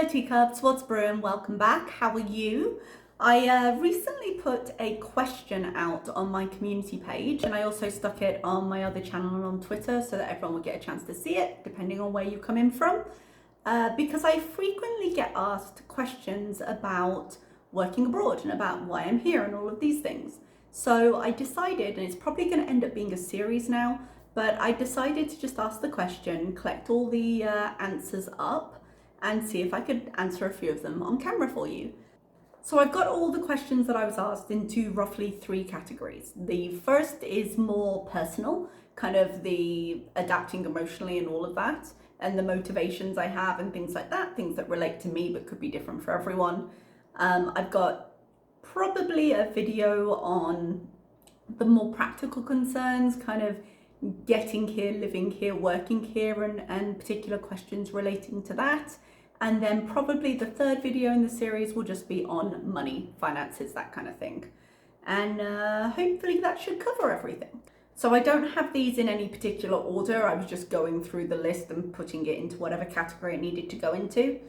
Hello teacups, what's brewing? Welcome back. How are you? I recently put a question out on my community page, and I also stuck it on my other channel and on Twitter so that everyone would get a chance to see it, depending on where you come in from. Because I frequently get asked questions about working abroad and about why I'm here and all of these things. So I decided, and it's probably going to end up being a series now, but I decided to just ask the question, collect all the answers up, and see if I could answer a few of them on camera for you. So I've got all the questions that I was asked into roughly 3 categories. The first is more personal, kind of the adapting emotionally and all of that, and the motivations I have and things like that, things that relate to me but could be different for everyone. I've got probably a video on the more practical concerns, kind of getting here, living here, working here, and particular questions relating to that. And then probably the third video in the series will just be on money, finances, that kind of thing. And hopefully that should cover everything. So I don't have these in any particular order. I was just going through the list and putting it into whatever category it needed to go into.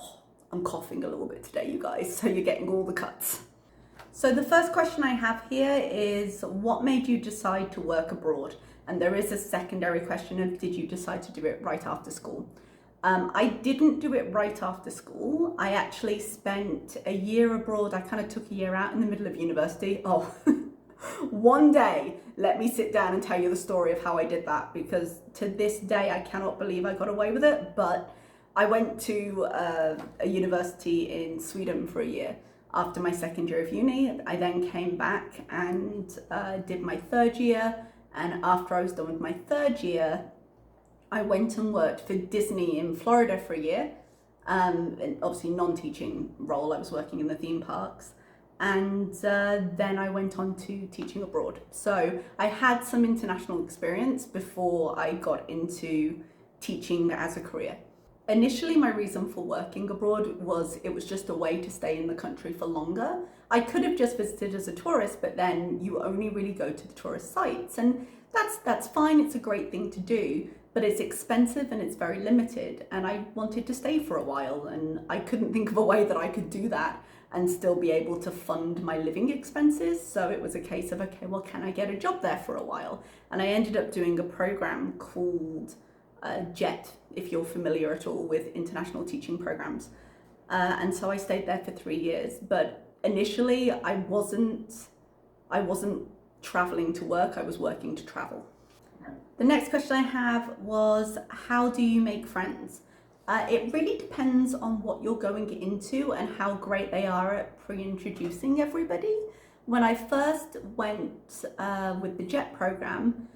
Oh, I'm coughing a little bit today, you guys, so you're getting all the cuts. So the first question I have here is, what made you decide to work abroad? And there is a secondary question of, did you decide to do it right after school? I didn't do it right after school. I actually spent a year abroad. I kind of took a year out in the middle of university. Oh, one day, let me sit down and tell you the story of how I did that, because to this day, I cannot believe I got away with it. But I went to a university in Sweden for a year after my second year of uni. I then came back and did my third year. And after I was done with my third year, I went and worked for Disney in Florida for a year, and obviously non-teaching role. I was working in the theme parks, and then I went on to teaching abroad. So I had some international experience before I got into teaching as a career. Initially, my reason for working abroad was it was just a way to stay in the country for longer. I could have just visited as a tourist, but then you only really go to the tourist sites, and that's fine. It's a great thing to do, but it's expensive and it's very limited. And I wanted to stay for a while, and I couldn't think of a way that I could do that and still be able to fund my living expenses. So it was a case of, okay, well, can I get a job there for a while? And I ended up doing a program called JET, if you're familiar at all with international teaching programs. And so I stayed there for 3 years. But initially, I wasn't traveling to work, I was working to travel. The next question I have was, how do you make friends? It really depends on what you're going into and how great they are at pre-introducing everybody. When I first went with the JET program,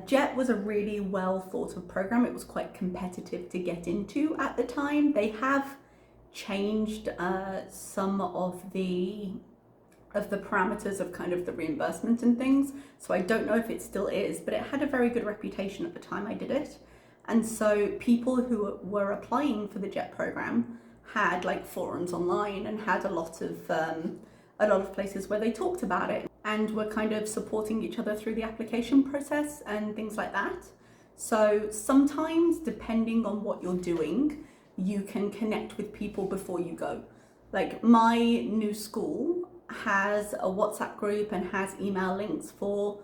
JET was a really well thought of program. It was quite competitive to get into at the time. They have changed some of the parameters of kind of the reimbursement and things. So I don't know if it still is, but it had a very good reputation at the time I did it. And so people who were applying for the JET program had like forums online and had a lot of places where they talked about it and were kind of supporting each other through the application process and things like that. So sometimes, depending on what you're doing, you can connect with people before you go. Like my new school has a WhatsApp group and has email links for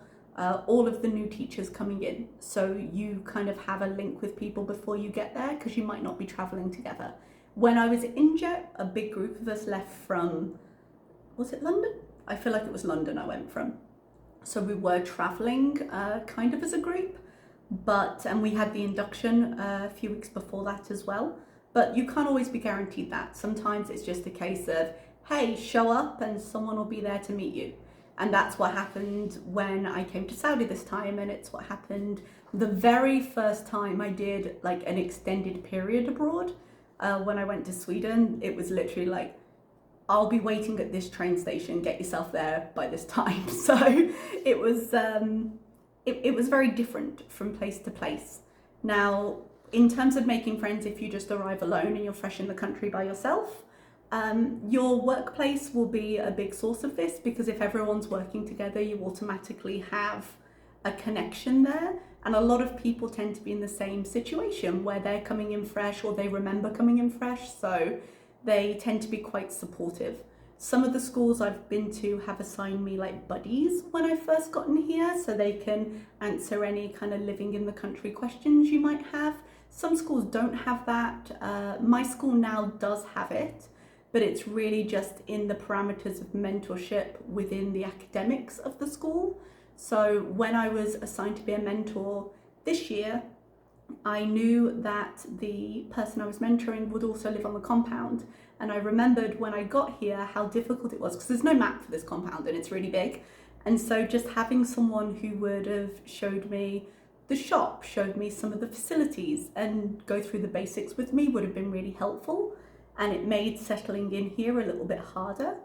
all of the new teachers coming in. So you kind of have a link with people before you get there, because you might not be traveling together. When I was in JET, a big group of us left from, was it London? I feel like it was London I went from. So we were traveling kind of as a group, and we had the induction a few weeks before that as well. But you can't always be guaranteed that. Sometimes it's just a case of, hey, show up and someone will be there to meet you. And that's what happened when I came to Saudi this time, and it's what happened the very first time I did like an extended period abroad. When I went to Sweden, it was literally like, I'll be waiting at this train station, get yourself there by this time. So it was very different from place to place. Now, in terms of making friends, if you just arrive alone and you're fresh in the country by yourself, your workplace will be a big source of this, because if everyone's working together, you automatically have a connection there. And a lot of people tend to be in the same situation where they're coming in fresh or they remember coming in fresh. So they tend to be quite supportive. Some of the schools I've been to have assigned me like buddies when I first gotten here, so they can answer any kind of living in the country questions you might have. Some schools don't have that. My school now does have it, but it's really just in the parameters of mentorship within the academics of the school. So when I was assigned to be a mentor this year, I knew that the person I was mentoring would also live on the compound. And I remembered when I got here how difficult it was, because there's no map for this compound and it's really big. And so just having someone who would have showed me the shop, showed me some of the facilities and go through the basics with me would have been really helpful. And it made settling in here a little bit harder.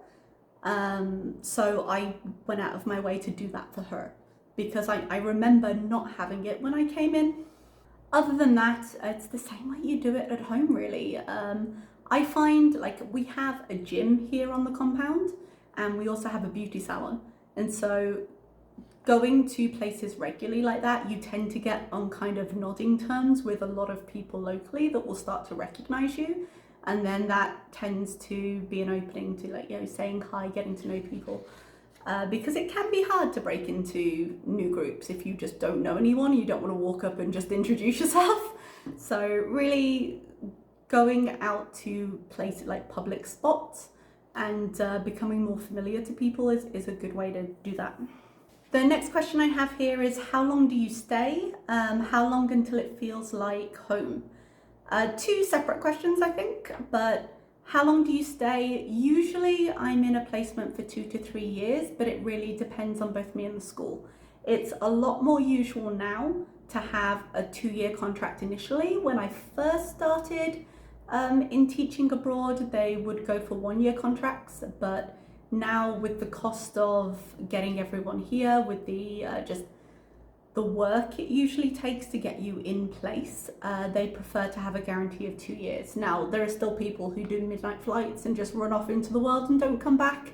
So I went out of my way to do that for her, because I remember not having it when I came in. Other than that, it's the same way you do it at home, really. I find like we have a gym here on the compound and we also have a beauty salon. And so going to places regularly like that, you tend to get on kind of nodding terms with a lot of people locally that will start to recognize you. And then that tends to be an opening to, like, you know, saying hi, getting to know people. Because it can be hard to break into new groups if you just don't know anyone. You don't want to walk up and just introduce yourself. So really going out to places like public spots and becoming more familiar to people is a good way to do that. The next question I have here is, how long do you stay? How long until it feels like home? Two separate questions, I think, but how long do you stay? Usually I'm in a placement for 2 to 3 years, but it really depends on both me and the school. It's a lot more usual now to have a 2-year contract initially. When I first started in teaching abroad, they would go for 1-year contracts, but now with the cost of getting everyone here, with the just the work it usually takes to get you in place, they prefer to have a guarantee of 2 years. Now, there are still people who do midnight flights and just run off into the world and don't come back.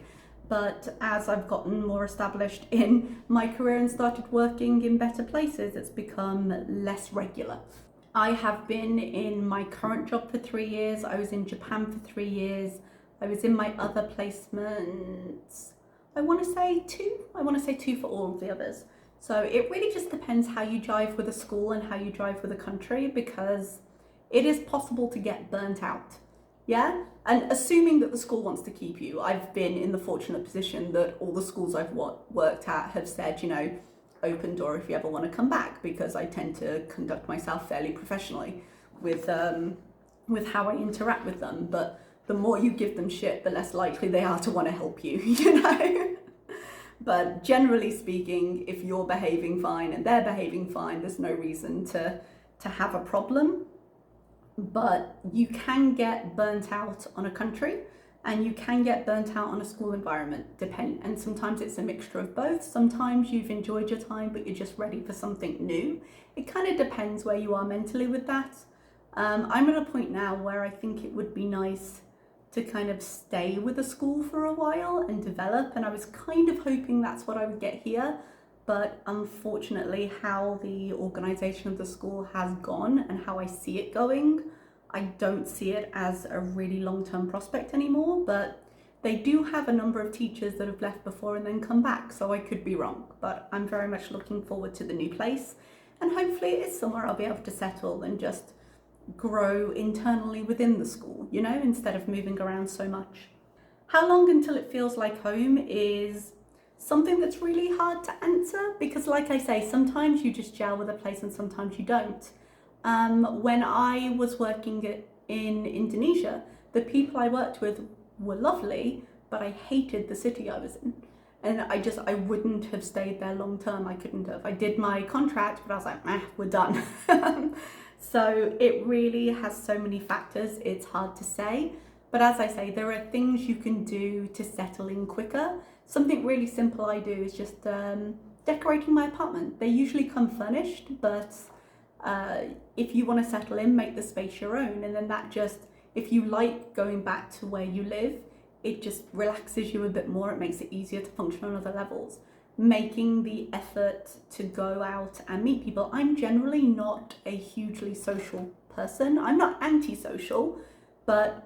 But as I've gotten more established in my career and started working in better places, it's become less regular. I have been in my current job for 3 years. I was in Japan for 3 years. I was in my other placements, I want to say two for all of the others. So it really just depends how you jive with a school and how you jive with a country, because it is possible to get burnt out. Yeah? And assuming that the school wants to keep you, I've been in the fortunate position that all the schools I've worked at have said, you know, open door if you ever want to come back, because I tend to conduct myself fairly professionally with how I interact with them. But the more you give them shit, the less likely they are to want to help you, you know? But generally speaking, if you're behaving fine and they're behaving fine, there's no reason to have a problem. But you can get burnt out on a country and you can get burnt out on a school environment, and sometimes it's a mixture of both. Sometimes you've enjoyed your time, but you're just ready for something new. It kind of depends where you are mentally with that. I'm at a point now where I think it would be nice to kind of stay with a school for a while and develop, and I was kind of hoping that's what I would get here, but unfortunately how the organisation of the school has gone and how I see it going, I don't see it as a really long-term prospect anymore. But they do have a number of teachers that have left before and then come back, so I could be wrong, but I'm very much looking forward to the new place, and hopefully it's somewhere I'll be able to settle and just grow internally within the school, you know, instead of moving around so much. How long until it feels like home is something that's really hard to answer, because like I say, sometimes you just gel with a place and sometimes you don't. When I was working in Indonesia, the people I worked with were lovely, but I hated the city I was in. And I wouldn't have stayed there long term. I couldn't have. I did my contract, but I was like, we're done. So it really has so many factors, it's hard to say. But as I say, there are things you can do to settle in quicker. Something really simple I do is just decorating my apartment. They usually come furnished, but if you want to settle in, make the space your own. And then that just, if you like going back to where you live, it just relaxes you a bit more. It makes it easier to function on other levels. making the effort to go out and meet people. I'm generally not a hugely social person. I'm not antisocial, but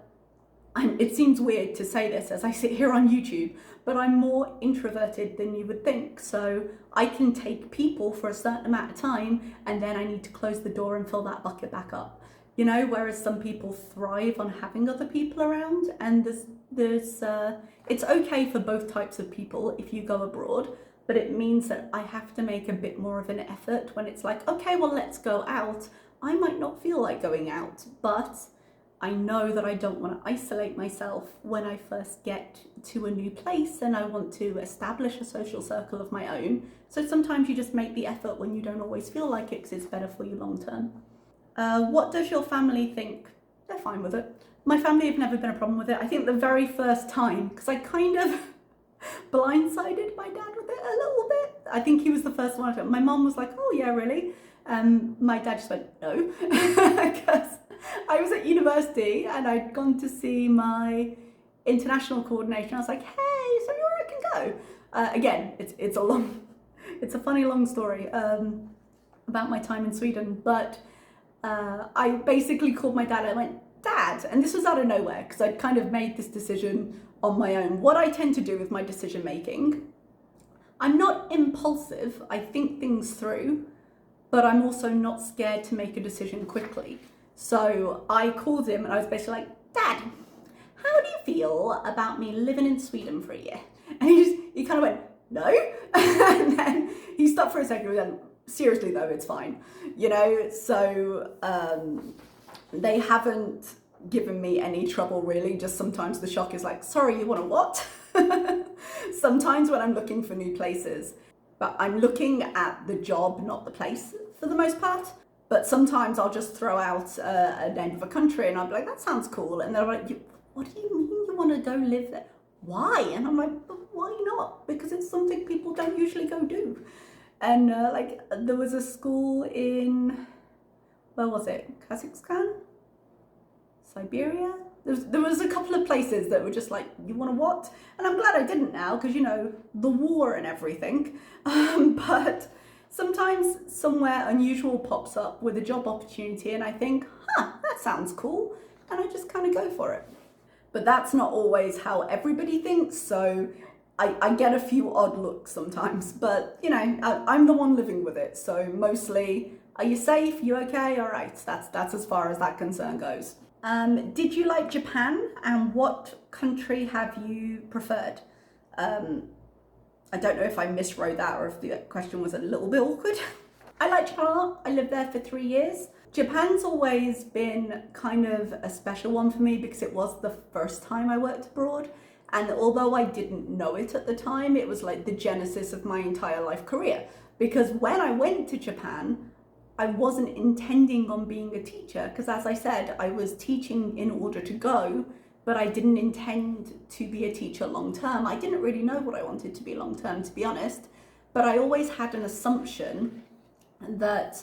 it seems weird to say this as I sit here on YouTube, but I'm more introverted than you would think. So I can take people for a certain amount of time and then I need to close the door and fill that bucket back up. You know, whereas some people thrive on having other people around, and it's okay for both types of people if you go abroad, but it means that I have to make a bit more of an effort when it's like, okay, well, let's go out. I might not feel like going out, but I know that I don't want to isolate myself when I first get to a new place, and I want to establish a social circle of my own. So sometimes you just make the effort when you don't always feel like it, because it's better for you long term. What does your family think? They're fine with it. My family have never been a problem with it. I think the very first time, because I kind of blindsided my dad with it a little bit. I think he was the first one. My mom was like, oh yeah, really? My dad just went, no, because I was at university and I'd gone to see my international coordinator. I was like, hey, so you can go. Again, it's a funny long story about my time in Sweden, but I basically called my dad and I went, Dad, and this was out of nowhere because I'd kind of made this decision on my own. What I tend to do with my decision making, I'm not impulsive, I think things through, but I'm also not scared to make a decision quickly. So I called him and I was basically like, Dad, how do you feel about me living in Sweden for a year? And he kind of went, no. And then he stopped for a second and went, seriously though, it's fine. You know, so they haven't given me any trouble really. Just sometimes the shock is like, sorry, you want a what? Sometimes when I'm looking for new places, but I'm looking at the job, not the place for the most part. But sometimes I'll just throw out a name of a country and I'll be like, that sounds cool. And they're like, what do you mean you want to go live there? Why? And I'm like, but why not? Because it's something people don't usually go do. And like there was a school in, where was it? Kazakhstan? Siberia? There was a couple of places that were just like, you want to what? And I'm glad I didn't now, because, you know, the war and everything. But sometimes somewhere unusual pops up with a job opportunity and I think, that sounds cool. And I just kind of go for it. But that's not always how everybody thinks. So I get a few odd looks sometimes, but you know, I'm the one living with it. So mostly, are you safe? You okay? All right. That's as far as that concern goes. Did you like Japan, and what country have you preferred? I don't know if I miswrote that or if the question was a little bit awkward. I like Japan a lot. I lived there for 3 years. Japan's always been kind of a special one for me because it was the first time I worked abroad. And although I didn't know it at the time, it was like the genesis of my entire life career. Because when I went to Japan, I wasn't intending on being a teacher, because as I said, I was teaching in order to go, but I didn't intend to be a teacher long term. I didn't really know what I wanted to be long term, to be honest, but I always had an assumption that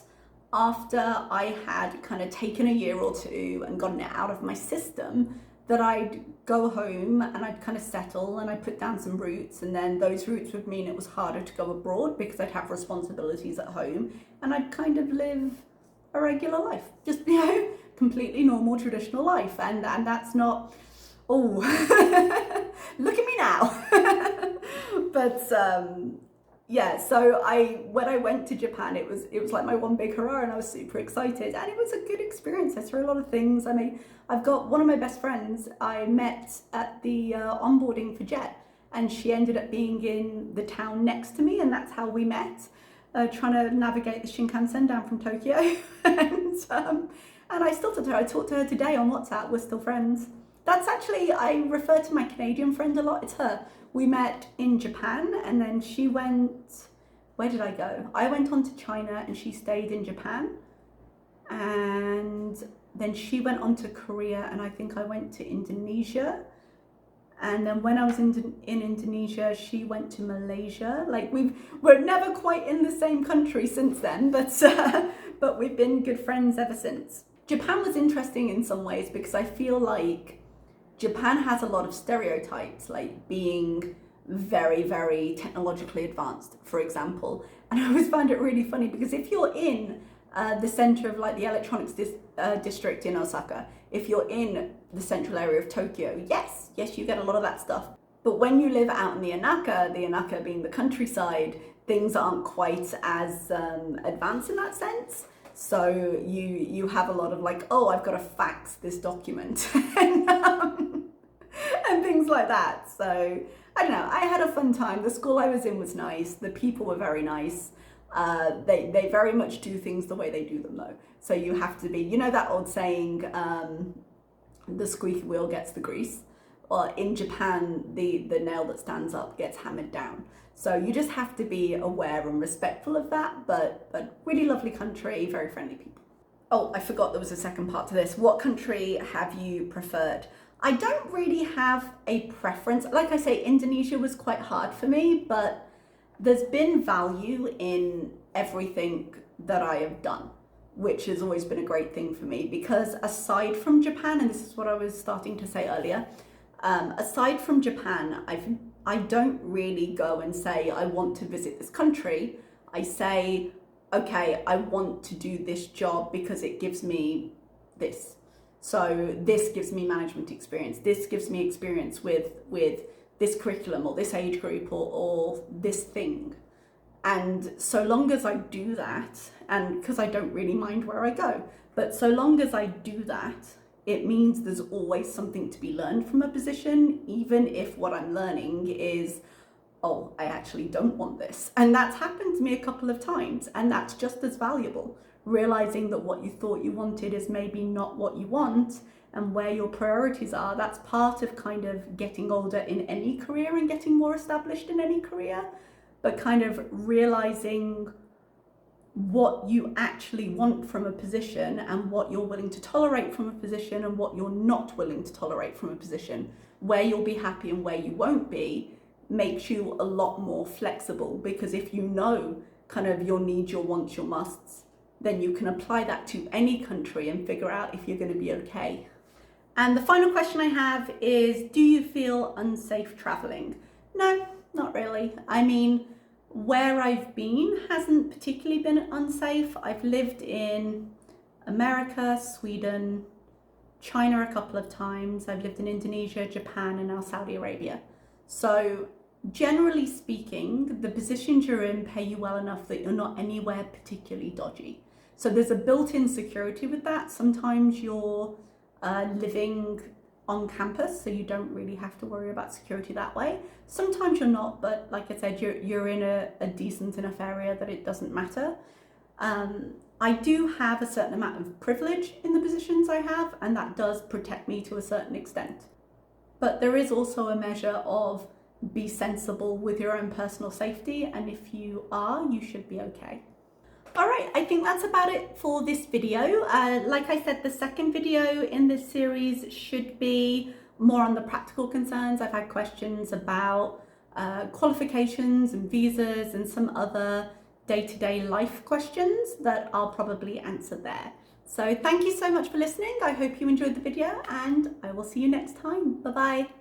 after I had kind of taken a year or two and gotten it out of my system, that I'd go home and I'd kind of settle and I'd put down some roots, and then those roots would mean it was harder to go abroad because I'd have responsibilities at home and I'd kind of live a regular life, just, you know, completely normal traditional life. And that's not, oh, look at me now. But yeah, so when I went to Japan, it was like my one big hurrah, and I was super excited, and it was a good experience. I saw a lot of things. I mean, I've got one of my best friends I met at the onboarding for Jet, and she ended up being in the town next to me, and that's how we met, trying to navigate the Shinkansen down from Tokyo. And I still talk to her. I talked to her today on WhatsApp. We're still friends. That's actually, I refer to my Canadian friend a lot. It's her. We met in Japan, and then she went, where did I go? I went on to China and she stayed in Japan. And then she went on to Korea, and I think I went to Indonesia. And then when I was in Indonesia, she went to Malaysia. Like we're never quite in the same country since then, but we've been good friends ever since. Japan was interesting in some ways because I feel like Japan has a lot of stereotypes, like being very, very technologically advanced, for example. And I always found it really funny because if you're in the center of like the electronics district in Osaka, if you're in the central area of Tokyo, yes, you get a lot of that stuff. But when you live out in the Inaka being the countryside, things aren't quite as advanced in that sense. So you have a lot of like, oh, I've got to fax this document and things like that. So I don't know, I had a fun time. The school I was in was nice. The people were very nice. They very much do things the way they do them though. So you have to be, you know that old saying, the squeaky wheel gets the grease? Well, in Japan, the nail that stands up gets hammered down. So you just have to be aware and respectful of that, but really lovely country, very friendly people. Oh, I forgot there was a second part to this. What country have you preferred? I don't really have a preference. Like I say, Indonesia was quite hard for me, but there's been value in everything that I have done, which has always been a great thing for me, because aside from Japan, and this is what I was starting to say earlier, aside from Japan, I don't really go and say, I want to visit this country. I say, okay, I want to do this job because it gives me this. So this gives me management experience. This gives me experience with this curriculum or this age group or this thing. And so long as I do that, and because I don't really mind where I go, but so long as I do that, it means there's always something to be learned from a position, even if what I'm learning is, oh, I actually don't want this. And that's happened to me a couple of times, and that's just as valuable. Realizing that what you thought you wanted is maybe not what you want, and where your priorities are, that's part of kind of getting older in any career and getting more established in any career, but kind of realizing what you actually want from a position and what you're willing to tolerate from a position and what you're not willing to tolerate from a position, where you'll be happy and where you won't be, makes you a lot more flexible, because if you know kind of your needs, your wants, your musts, then you can apply that to any country and figure out if you're going to be okay. And the final question I have is, do you feel unsafe traveling? No, not really. I mean, where I've been hasn't particularly been unsafe. I've lived in America, Sweden, China a couple of times. I've lived in Indonesia, Japan, and now Saudi Arabia. So generally speaking, the positions you're in pay you well enough that you're not anywhere particularly dodgy. So there's a built-in security with that. Sometimes you're living on campus, so you don't really have to worry about security that way. Sometimes you're not, but like I said, you're in a decent enough area that it doesn't matter. I do have a certain amount of privilege in the positions I have, and that does protect me to a certain extent. But there is also a measure of be sensible with your own personal safety, and if you are, you should be okay. All right, I think that's about it for this video. Like I said, the second video in this series should be more on the practical concerns. I've had questions about qualifications and visas and some other day-to-day life questions that I'll probably answer there. So thank you so much for listening. I hope you enjoyed the video, and I will see you next time. Bye-bye.